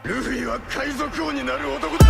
ルフィは海賊王になる男だ。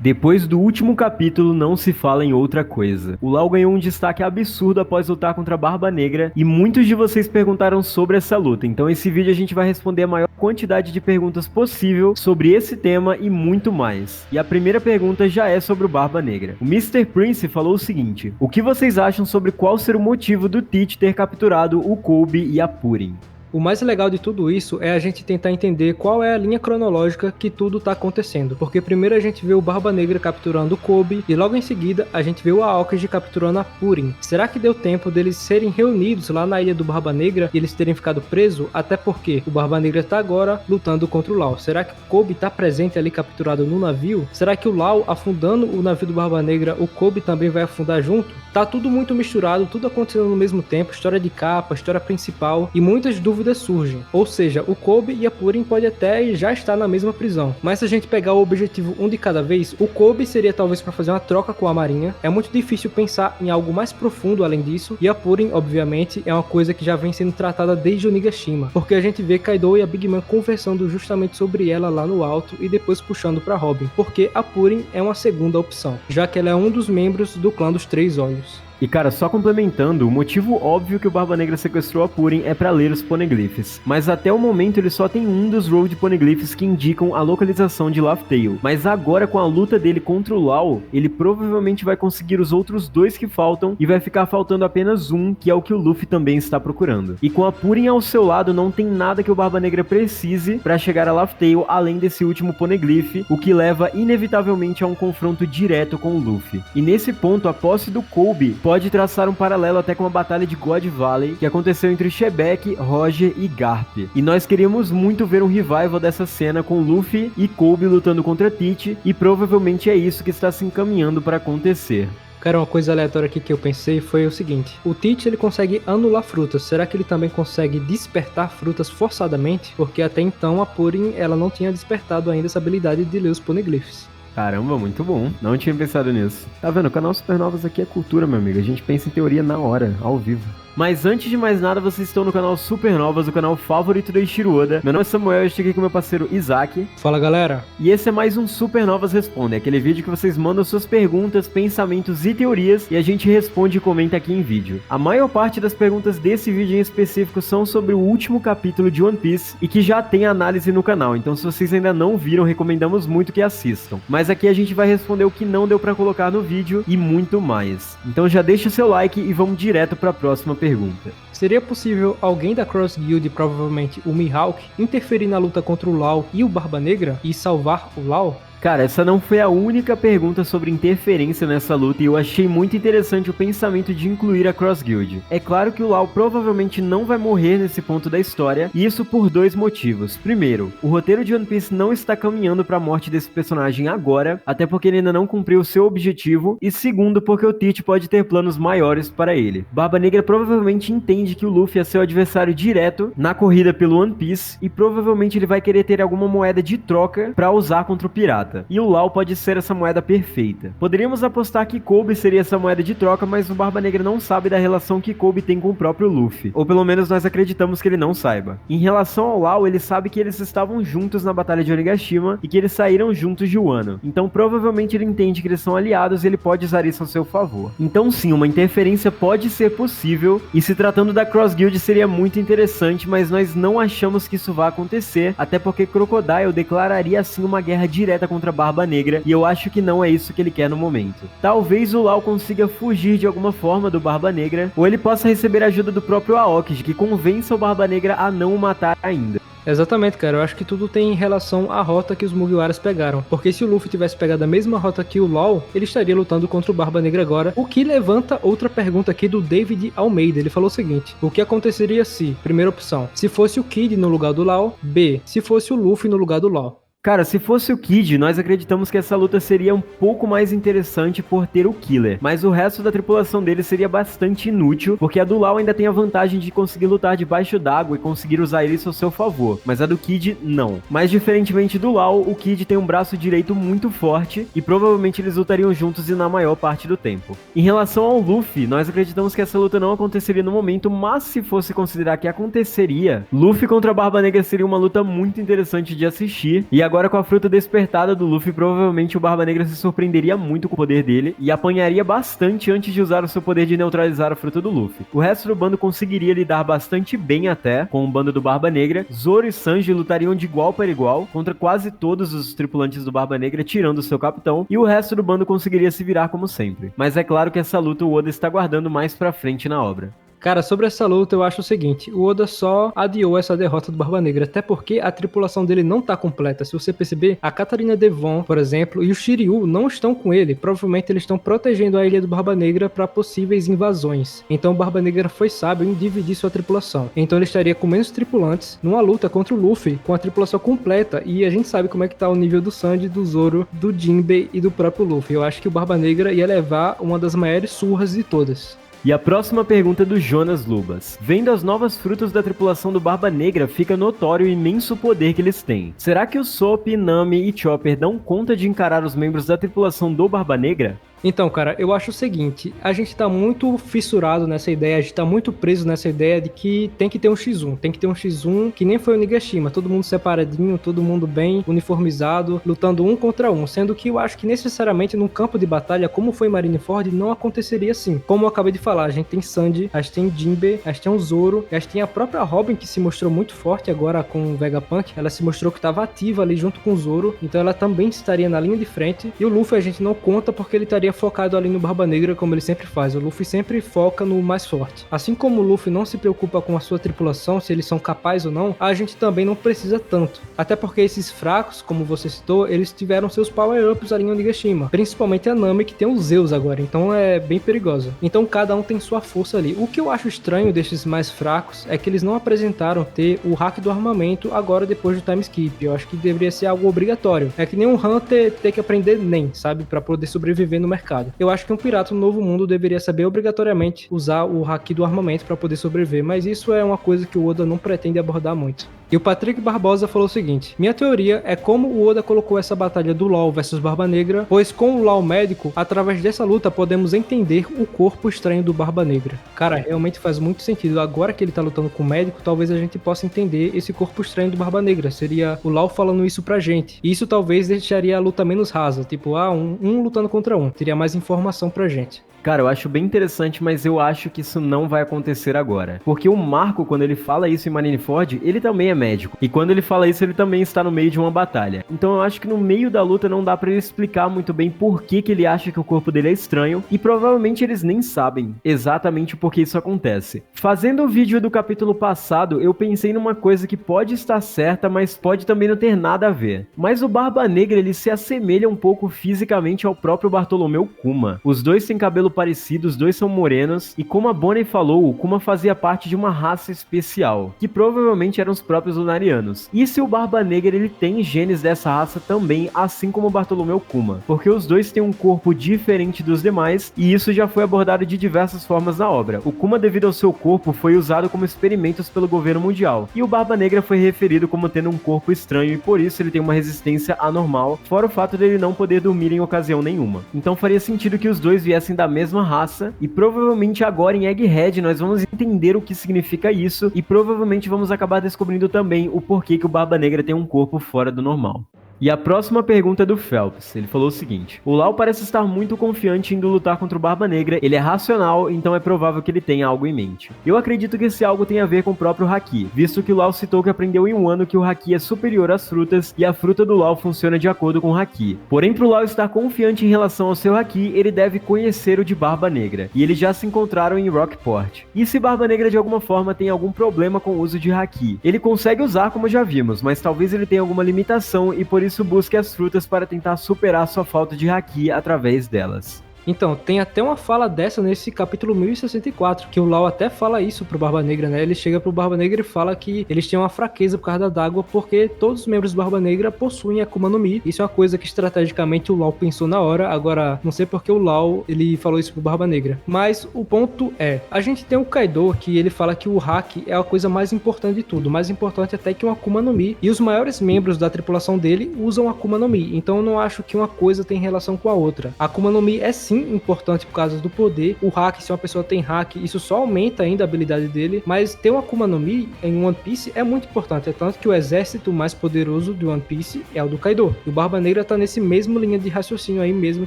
Depois do último capítulo, não se fala em outra coisa. O Law ganhou um destaque absurdo após lutar contra a Barba Negra, e muitos de vocês perguntaram sobre essa luta, então nesse vídeo a gente vai responder a maior quantidade de perguntas possível sobre esse tema e muito mais. E a primeira pergunta já é sobre o Barba Negra. O Mr. Prince falou o seguinte: o que vocês acham sobre qual ser o motivo do Teach ter capturado o Kobe e a Purin? O mais legal de tudo isso é a gente tentar entender qual é a linha cronológica que tudo tá acontecendo, porque primeiro a gente vê o Barba Negra capturando o Kobe e logo em seguida a gente vê o Aokiji capturando a Purin. Será que deu tempo deles serem reunidos lá na ilha do Barba Negra e eles terem ficado presos? Até porque o Barba Negra tá agora lutando contra o Law. Será que o Kobe tá presente ali capturado no navio? Será que o Law afundando o navio do Barba Negra, o Kobe também vai afundar junto? Tá tudo muito misturado, tudo acontecendo no mesmo tempo, história de capa, história principal e muitas dúvidas surgem. Ou seja, o Kobe e a Purin pode até já estar na mesma prisão. Mas se a gente pegar o objetivo um de cada vez, o Kobe seria talvez para fazer uma troca com a marinha. É muito difícil pensar em algo mais profundo além disso. E a Purin, obviamente, é uma coisa que já vem sendo tratada desde o Nigashima, porque a gente vê Kaido e a Big Mom conversando justamente sobre ela lá no alto e depois puxando para Robin, porque a Purin é uma segunda opção, já que ela é um dos membros do clã dos Três Olhos. E cara, só complementando, o motivo óbvio que o Barba Negra sequestrou a Purin é pra ler os poneglyphs, mas até o momento ele só tem um dos Road Poneglyphs que indicam a localização de Laugh Tale, mas agora com a luta dele contra o Law, ele provavelmente vai conseguir os outros dois que faltam e vai ficar faltando apenas um, que é o que o Luffy também está procurando. E com a Purin ao seu lado, não tem nada que o Barba Negra precise pra chegar a Laugh Tale além desse último Poneglyph, o que leva inevitavelmente a um confronto direto com o Luffy. E nesse ponto, a posse do Kobe pode traçar um paralelo até com a batalha de God Valley, que aconteceu entre Shebeck, Roger e Garp. E nós queríamos muito ver um revival dessa cena com Luffy e Kobe lutando contra Teach, e provavelmente é isso que está se encaminhando para acontecer. Cara, uma coisa aleatória aqui que eu pensei foi o seguinte: o Teach ele consegue anular frutas, será que ele também consegue despertar frutas forçadamente? Porque até então a Purin ela não tinha despertado ainda essa habilidade de ler os poneglyphs. Caramba, muito bom. Não tinha pensado nisso. Tá vendo? O canal Supernovas aqui é cultura, meu amigo. A gente pensa em teoria na hora, ao vivo. Mas antes de mais nada, vocês estão no canal Supernovas, o canal favorito da Eiichiro Oda. Meu nome é Samuel, eu estou aqui com meu parceiro Isaac. Fala, galera. E esse é mais um Supernovas Responde, aquele vídeo que vocês mandam suas perguntas, pensamentos e teorias e a gente responde e comenta aqui em vídeo. A maior parte das perguntas desse vídeo em específico são sobre o último capítulo de One Piece e que já tem análise no canal, então se vocês ainda não viram, recomendamos muito que assistam. Mas aqui a gente vai responder o que não deu pra colocar no vídeo e muito mais. Então já deixa o seu like e vamos direto pra próxima pergunta. Seria possível alguém da Cross Guild, provavelmente o Mihawk, interferir na luta contra o Law e o Barba Negra e salvar o Law? Cara, essa não foi a única pergunta sobre interferência nessa luta e eu achei muito interessante o pensamento de incluir a Cross Guild. É claro que o Law provavelmente não vai morrer nesse ponto da história, e isso por dois motivos. Primeiro, o roteiro de One Piece não está caminhando para a morte desse personagem agora, até porque ele ainda não cumpriu o seu objetivo, e segundo, porque o Teach pode ter planos maiores para ele. Barba Negra provavelmente entende que o Luffy é seu adversário direto na corrida pelo One Piece, e provavelmente ele vai querer ter alguma moeda de troca para usar contra o pirata. E o Law pode ser essa moeda perfeita. Poderíamos apostar que Kobe seria essa moeda de troca, mas o Barba Negra não sabe da relação que Kobe tem com o próprio Luffy. Ou pelo menos nós acreditamos que ele não saiba. Em relação ao Law, ele sabe que eles estavam juntos na batalha de Onigashima e que eles saíram juntos de Wano. Então provavelmente ele entende que eles são aliados e ele pode usar isso a seu favor. Então sim, uma interferência pode ser possível, e se tratando da Cross Guild seria muito interessante, mas nós não achamos que isso vá acontecer, até porque Crocodile declararia assim uma guerra direta contra a Barba Negra, e eu acho que não é isso que ele quer no momento. Talvez o Law consiga fugir de alguma forma do Barba Negra, ou ele possa receber a ajuda do próprio Aokiji, que convença o Barba Negra a não o matar ainda. Exatamente, cara, eu acho que tudo tem relação à rota que os Mugiwaras pegaram, porque se o Luffy tivesse pegado a mesma rota que o Law, ele estaria lutando contra o Barba Negra agora, o que levanta outra pergunta aqui do David Almeida. Ele falou o seguinte: o que aconteceria se, primeira opção, se fosse o Kid no lugar do Law, B, se fosse o Luffy no lugar do Law? Cara, se fosse o Kid, nós acreditamos que essa luta seria um pouco mais interessante por ter o Killer, mas o resto da tripulação dele seria bastante inútil, porque a do Law ainda tem a vantagem de conseguir lutar debaixo d'água e conseguir usar isso ao seu favor, mas a do Kid não. Mas diferentemente do Law, o Kid tem um braço direito muito forte e provavelmente eles lutariam juntos e na maior parte do tempo. Em relação ao Luffy, nós acreditamos que essa luta não aconteceria no momento, mas se fosse considerar que aconteceria, Luffy contra a Barba Negra seria uma luta muito interessante de assistir, e agora com a fruta despertada do Luffy, provavelmente o Barba Negra se surpreenderia muito com o poder dele e apanharia bastante antes de usar o seu poder de neutralizar a fruta do Luffy. O resto do bando conseguiria lidar bastante bem até com o bando do Barba Negra. Zoro e Sanji lutariam de igual para igual contra quase todos os tripulantes do Barba Negra, tirando o seu capitão, e o resto do bando conseguiria se virar como sempre. Mas é claro que essa luta o Oda está guardando mais pra frente na obra. Cara, sobre essa luta eu acho o seguinte, o Oda só adiou essa derrota do Barba Negra, até porque a tripulação dele não tá completa. Se você perceber, a Catarina Devon, por exemplo, e o Shiryu não estão com ele. Provavelmente eles estão protegendo a ilha do Barba Negra para possíveis invasões. Então o Barba Negra foi sábio em dividir sua tripulação. Então ele estaria com menos tripulantes numa luta contra o Luffy, com a tripulação completa. E a gente sabe como é que tá o nível do Sanji, do Zoro, do Jinbei e do próprio Luffy. Eu acho que o Barba Negra ia levar uma das maiores surras de todas. E a próxima pergunta é do Jonas Lubas. Vendo as novas frutas da tripulação do Barba Negra, fica notório o imenso poder que eles têm. Será que o Sop, Nami e Chopper dão conta de encarar os membros da tripulação do Barba Negra? Então, cara, eu acho o seguinte, a gente tá muito fissurado nessa ideia, a gente tá muito preso nessa ideia de que tem que ter um X1, tem que ter um X1 que nem foi o Nigashima, todo mundo separadinho, todo mundo bem uniformizado, lutando um contra um, sendo que eu acho que necessariamente num campo de batalha, como foi em Marineford, não aconteceria assim. Como eu acabei de falar, a gente tem Sanji, a gente tem Jinbei, a gente tem o Zoro, a gente tem a própria Robin que se mostrou muito forte agora com o Vegapunk, ela se mostrou que estava ativa ali junto com o Zoro, então ela também estaria na linha de frente, e o Luffy a gente não conta porque ele estaria focado ali no Barba Negra como ele sempre faz. O Luffy sempre foca no mais forte. Assim como o Luffy não se preocupa com a sua tripulação, se eles são capazes ou não, a gente também não precisa tanto. Até porque esses fracos, como você citou, eles tiveram seus power-ups ali no Nigashima. Principalmente a Nami, que tem os Zeus agora, então é bem perigosa. Então cada um tem sua força ali. O que eu acho estranho desses mais fracos é que eles não apresentaram ter o hack do armamento agora depois do time skip. Eu acho que deveria ser algo obrigatório. É que nem um Hunter ter que aprender NEM, sabe? Pra poder sobreviver no mercado. Eu acho que um pirata no Novo Mundo deveria saber obrigatoriamente usar o haki do armamento para poder sobreviver, mas isso é uma coisa que o Oda não pretende abordar muito. E o Patrick Barbosa falou o seguinte: minha teoria é como o Oda colocou essa batalha do Law versus Barba Negra, pois com o Law médico, através dessa luta podemos entender o corpo estranho do Barba Negra. Cara, realmente faz muito sentido. Agora que ele tá lutando com o médico, talvez a gente possa entender esse corpo estranho do Barba Negra. Seria o Law falando isso pra gente. E isso talvez deixaria a luta menos rasa, tipo, um lutando contra um. Teria mais informação pra gente. Cara, eu acho bem interessante, mas eu acho que isso não vai acontecer agora. Porque o Marco, quando ele fala isso em Marineford, ele também é médico. E quando ele fala isso, ele também está no meio de uma batalha. Então eu acho que no meio da luta não dá pra ele explicar muito bem por que ele acha que o corpo dele é estranho. E provavelmente eles nem sabem exatamente por que isso acontece. Fazendo o vídeo do capítulo passado, eu pensei numa coisa que pode estar certa, mas pode também não ter nada a ver. Mas o Barba Negra, ele se assemelha um pouco fisicamente ao próprio Bartolomeu Kuma. Os dois têm cabelo parecido, os dois são morenos, e como a Bonnie falou, o Kuma fazia parte de uma raça especial, que provavelmente eram os próprios Lunarianos. E se o Barba Negra ele tem genes dessa raça também, assim como o Bartolomeu Kuma, porque os dois têm um corpo diferente dos demais, e isso já foi abordado de diversas formas na obra. O Kuma, devido ao seu corpo, foi usado como experimentos pelo governo mundial, e o Barba Negra foi referido como tendo um corpo estranho, e por isso ele tem uma resistência anormal, fora o fato dele não poder dormir em ocasião nenhuma. Então faria sentido que os dois viessem da mesma raça, e provavelmente agora em Egghead nós vamos entender o que significa isso, e provavelmente vamos acabar descobrindo também o porquê que o Barba Negra tem um corpo fora do normal. E a próxima pergunta é do Phelps. Ele falou o seguinte: o Law parece estar muito confiante em indo lutar contra o Barba Negra, ele é racional, então é provável que ele tenha algo em mente. Eu acredito que esse algo tem a ver com o próprio Haki, visto que o Law citou que aprendeu em um ano que o Haki é superior às frutas, e a fruta do Law funciona de acordo com o Haki. Porém, pro Law estar confiante em relação ao seu Haki, ele deve conhecer o de Barba Negra, e eles já se encontraram em Rockport. E se Barba Negra de alguma forma tem algum problema com o uso de Haki? Ele consegue usar como já vimos, mas talvez ele tenha alguma limitação, e por isso busque as frutas para tentar superar sua falta de Haki através delas. Então, tem até uma fala dessa nesse capítulo 1064, que o Law até fala isso pro Barba Negra, né? Ele chega pro Barba Negra e fala que eles têm uma fraqueza por causa da água, porque todos os membros do Barba Negra possuem Akuma no Mi. Isso é uma coisa que estrategicamente o Law pensou na hora. Agora, não sei porque o Law, ele falou isso pro Barba Negra. Mas o ponto é, a gente tem o Kaido, que ele fala que o hack é a coisa mais importante de tudo, mais importante até que um Akuma no Mi, e os maiores membros da tripulação dele usam Akuma no Mi, então eu não acho que uma coisa tem relação com a outra. A Akuma no Mi é sim importante por causa do poder, o hack, se uma pessoa tem hack, isso só aumenta ainda a habilidade dele, mas ter uma Akuma no Mi em One Piece é muito importante, é tanto que o exército mais poderoso de One Piece é o do Kaido, e o Barba Negra tá nesse mesmo linha de raciocínio aí mesmo,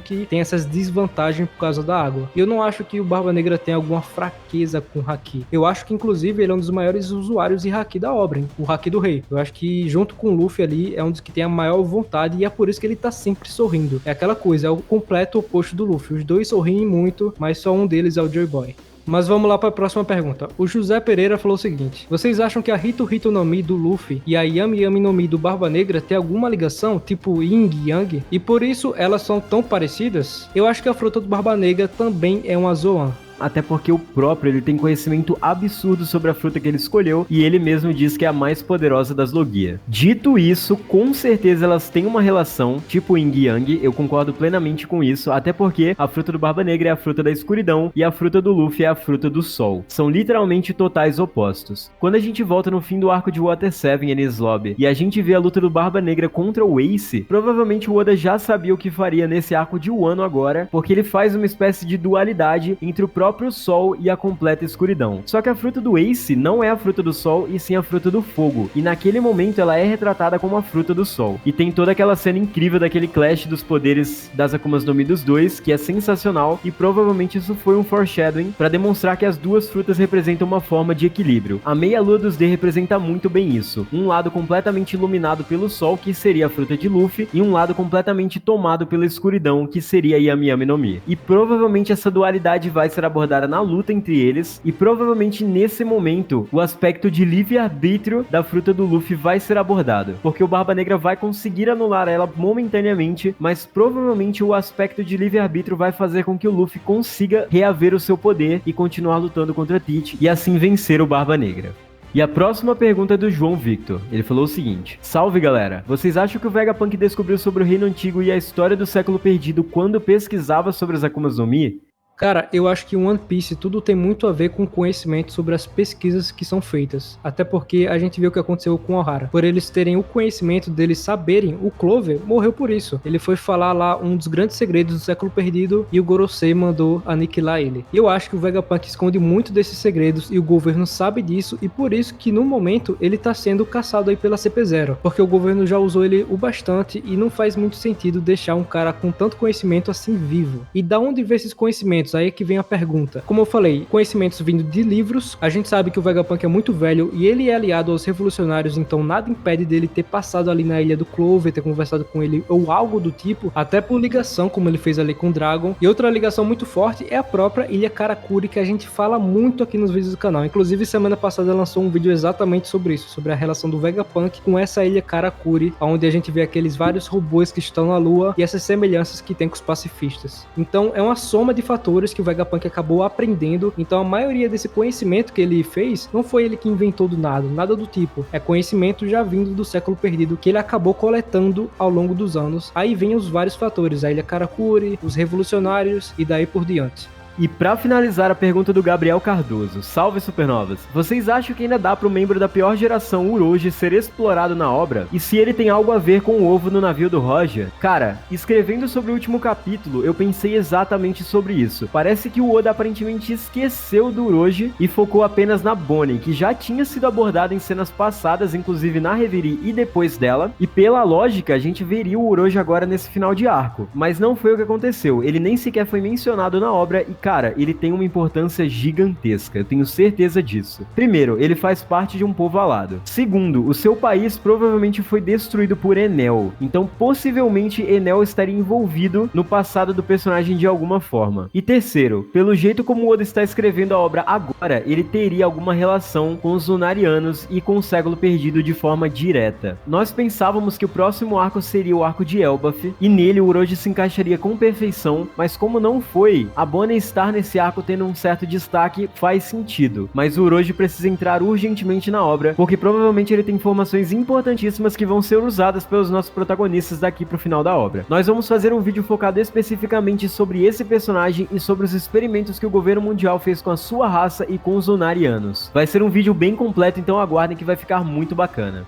que tem essas desvantagens por causa da água. E eu não acho que o Barba Negra tem alguma fraqueza com o haki. Eu acho que inclusive ele é um dos maiores usuários de haki da obra, hein? O haki do rei. Eu acho que junto com o Luffy ali é um dos que tem a maior vontade, e é por isso que ele tá sempre sorrindo. É aquela coisa, é o completo oposto do Luffy. Os dois sorriem muito, mas só um deles é o Joy Boy. Mas vamos lá para a próxima pergunta. O José Pereira falou o seguinte: vocês acham que a Hito Hito no Mi do Luffy e a Yami Yami no Mi do Barba Negra tem alguma ligação, tipo Yin e Yang, e por isso elas são tão parecidas? Eu acho que a fruta do Barba Negra também é uma Zoan. Até porque o próprio, ele tem conhecimento absurdo sobre a fruta que ele escolheu, e ele mesmo diz que é a mais poderosa das Logia. Dito isso, com certeza elas têm uma relação, tipo Yin e Yang, eu concordo plenamente com isso, até porque a fruta do Barba Negra é a fruta da escuridão, e a fruta do Luffy é a fruta do sol. São literalmente totais opostos. Quando a gente volta no fim do arco de Water 7 em Enies Lobby, e a gente vê a luta do Barba Negra contra o Ace, provavelmente o Oda já sabia o que faria nesse arco de Wano agora, porque ele faz uma espécie de dualidade entre o próprio sol e a completa escuridão. Só que a fruta do Ace não é a fruta do sol e sim a fruta do fogo, e naquele momento ela é retratada como a fruta do sol. E tem toda aquela cena incrível daquele clash dos poderes das Akumas no Mi dos dois, que é sensacional, e provavelmente isso foi um foreshadowing para demonstrar que as duas frutas representam uma forma de equilíbrio. A meia-lua dos D representa muito bem isso. Um lado completamente iluminado pelo sol, que seria a fruta de Luffy, e um lado completamente tomado pela escuridão, que seria Yami Yami no Mi. E provavelmente essa dualidade vai ser abordada na luta entre eles, e provavelmente nesse momento o aspecto de livre-arbítrio da fruta do Luffy vai ser abordado, porque o Barba Negra vai conseguir anular ela momentaneamente, mas provavelmente o aspecto de livre-arbítrio vai fazer com que o Luffy consiga reaver o seu poder e continuar lutando contra Teach, e assim vencer o Barba Negra. E a próxima pergunta é do João Victor. Ele falou o seguinte: salve galera, vocês acham que o Vegapunk descobriu sobre o Reino Antigo e a história do século perdido quando pesquisava sobre as Akumas no Mi? Cara, eu acho que One Piece tudo tem muito a ver com conhecimento sobre as pesquisas que são feitas. Até porque a gente viu o que aconteceu com o Ohara. Por eles terem o conhecimento, deles saberem, o Clover morreu por isso. Ele foi falar lá um dos grandes segredos do século perdido e o Gorosei mandou aniquilar ele. E eu acho que o Vegapunk esconde muito desses segredos e o governo sabe disso, e por isso que no momento ele tá sendo caçado aí pela CP0. Porque o governo já usou ele o bastante e não faz muito sentido deixar um cara com tanto conhecimento assim vivo. E da onde vem esses conhecimentos? Aí é que vem a pergunta. Como eu falei, conhecimentos vindo de livros, a gente sabe que o Vegapunk é muito velho e ele é aliado aos revolucionários, então nada impede dele ter passado ali na ilha do Clover, ter conversado com ele ou algo do tipo, até por ligação, como ele fez ali com o Dragon. E outra ligação muito forte é a própria Ilha Karakuri, que a gente fala muito aqui nos vídeos do canal. Inclusive, semana passada lançou um vídeo exatamente sobre isso, sobre a relação do Vegapunk com essa Ilha Karakuri, onde a gente vê aqueles vários robôs que estão na Lua e essas semelhanças que tem com os pacifistas. Então é uma soma de fatores que o Vegapunk acabou aprendendo, então a maioria desse conhecimento que ele fez, não foi ele que inventou do nada, nada do tipo, é conhecimento já vindo do século perdido, que ele acabou coletando ao longo dos anos. Aí vem os vários fatores, a Ilha Karakuri, os revolucionários e daí por diante. E pra finalizar, a pergunta do Gabriel Cardoso: salve Supernovas, vocês acham que ainda dá pro membro da pior geração Uroji ser explorado na obra? E se ele tem algo a ver com o ovo no navio do Roger? Cara, escrevendo sobre o último capítulo, eu pensei exatamente sobre isso. Parece que o Oda aparentemente esqueceu do Uroji e focou apenas na Bonnie, que já tinha sido abordada em cenas passadas, inclusive na Reverie e depois dela, e pela lógica a gente veria o Uroji agora nesse final de arco, mas não foi o que aconteceu. Ele nem sequer foi mencionado na obra, e Cara, ele tem uma importância gigantesca, eu tenho certeza disso. Primeiro, ele faz parte de um povo alado. Segundo, o seu país provavelmente foi destruído por Enel, então possivelmente Enel estaria envolvido no passado do personagem de alguma forma. E terceiro, pelo jeito como Oda está escrevendo a obra agora, ele teria alguma relação com os Lunarianos e com o Século Perdido de forma direta. Nós pensávamos que o próximo arco seria o arco de Elbaf, e nele o Orochi se encaixaria com perfeição, mas como não foi, a Bonnie estar nesse arco tendo um certo destaque faz sentido, mas o Orochi precisa entrar urgentemente na obra, porque provavelmente ele tem informações importantíssimas que vão ser usadas pelos nossos protagonistas daqui pro final da obra. Nós vamos fazer um vídeo focado especificamente sobre esse personagem e sobre os experimentos que o governo mundial fez com a sua raça e com os Lunarianos. Vai ser um vídeo bem completo, então aguardem que vai ficar muito bacana.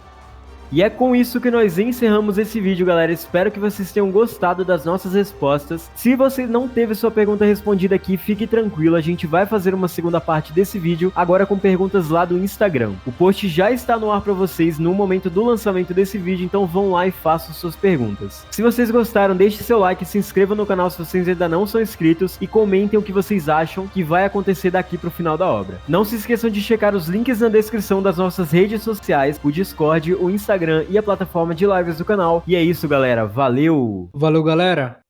E é com isso que nós encerramos esse vídeo, galera. Espero que vocês tenham gostado das nossas respostas. Se você não teve sua pergunta respondida aqui, fique tranquilo, a gente vai fazer uma segunda parte desse vídeo, agora com perguntas lá do Instagram. O post já está no ar para vocês no momento do lançamento desse vídeo, então vão lá e façam suas perguntas. Se vocês gostaram, deixe seu like, se inscrevam no canal se vocês ainda não são inscritos e comentem o que vocês acham que vai acontecer daqui pro final da obra. Não se esqueçam de checar os links na descrição das nossas redes sociais, o Discord, o Instagram e a plataforma de lives do canal. E é isso, galera. Valeu! Valeu, galera!